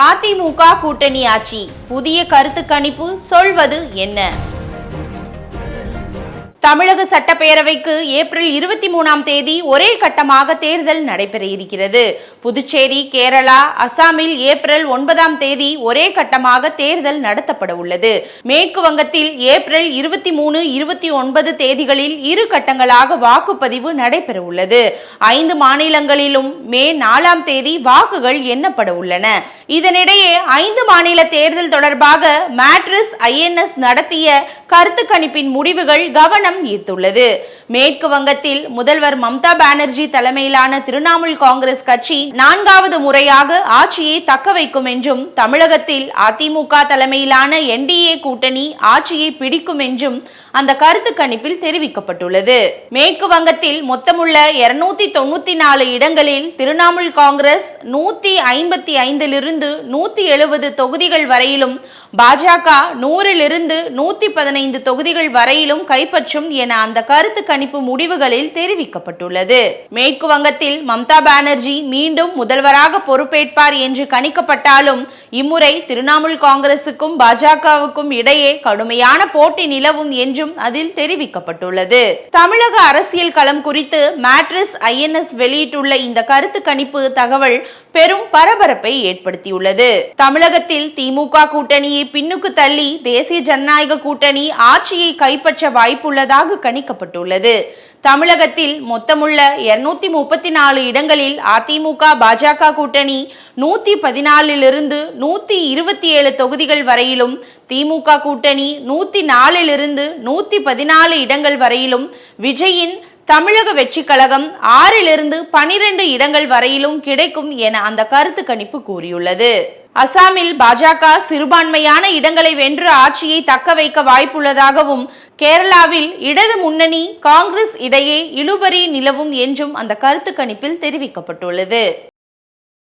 அதிமுக கூட்டணி ஆட்சி புதிய கருத்து கணிப்பு சொல்வது என்ன? தமிழக சட்டப்பேரவைக்கு ஏப்ரல் 23ஆம் தேதி ஒரே கட்டமாக தேர்தல் நடைபெற இருக்கிறது. புதுச்சேரி, கேரளா, அசாமில் ஏப்ரல் 9ஆம் தேதி ஒரே கட்டமாக தேர்தல் நடத்தப்பட உள்ளது. மேற்கு வங்கத்தில் ஏப்ரல் 23, 29 தேதிகளில் இரு கட்டங்களாக வாக்குப்பதிவு நடைபெற உள்ளது. 5 மாநிலங்களிலும் மே 4ஆம் தேதி வாக்குகள் எண்ணப்பட உள்ளன. இதனிடையே 5 மாநில தேர்தல் தொடர்பாக மேட்ரிஸ் INS நடத்திய கருத்து கணிப்பின் முடிவுகள் கவனம் ஈர்த்துள்ளது. மேற்கு வங்கத்தில் முதல்வர் மம்தா பானர்ஜி தலைமையிலான திரிணாமுல் காங்கிரஸ் கட்சி 4வது முறையாக ஆட்சியை தக்க வைக்கும் என்றும், தமிழகத்தில் அதிமுக தலைமையிலான NDA கூட்டணி ஆட்சியை பிடிக்கும் என்றும் அந்த கருத்து கணிப்பில் தெரிவிக்கப்பட்டுள்ளது. மேற்கு வங்கத்தில் மொத்தமுள்ள 294 இடங்களில் திரிணாமுல் காங்கிரஸ் 155 170 தொகுதிகள் வரையிலும், பாஜக 100 115 தொகுதிகள் வரையிலும் கைப்பற்றும் என அந்த கருத்து கணிப்பு முடிவுகளில் தெரிவிக்கப்பட்டுள்ளது. மேற்கு வங்கத்தில் மம்தா பானர்ஜி மீண்டும் முதல்வராக பொறுப்பேற்பார் என்று கணிக்கப்பட்டாலும், இம்முறை திரிணாமுல் காங்கிரசுக்கும் பாஜகவுக்கும் இடையே கடுமையான போட்டி நிலவும் என்றும் அதில் தெரிவிக்கப்பட்டுள்ளது. தமிழக அரசியல் களம் குறித்து மேட்ரிஸ் INS வெளியிட்டுள்ள இந்த கருத்து கணிப்பு தகவல் பெரும் பரபரப்பை ஏற்படுத்தியுள்ளது. தமிழகத்தில் திமுக கூட்டணியை பின்னுக்கு தள்ளி தேசிய ஜனநாயக கூட்டணி ஆட்சியை கைப்பற்ற வாய்ப்புள்ளதாக கணிக்கப்பட்டுள்ளது. தமிழகத்தில் மொத்தமுள்ள 234 இடங்களில் அதிமுக பாஜக கூட்டணி 114 127 தொகுதிகள் வரையிலும், திமுக கூட்டணி 104 114 இடங்கள் வரையிலும், விஜயின் தமிழக வெற்றி கழகம் 6 12 இடங்கள் வரையிலும் கிடைக்கும் என அந்த கருத்து கணிப்பு கூறியுள்ளது. அசாமில் பாஜக சிறுபான்மையான இடங்களை வென்று ஆட்சியை தக்க வைக்க வாய்ப்புள்ளதாகவும், கேரளாவில் இடது முன்னணி காங்கிரஸ் இடையே இழுபறி நிலவும் என்றும் அந்த கருத்து கணிப்பில் தெரிவிக்கப்பட்டுள்ளது.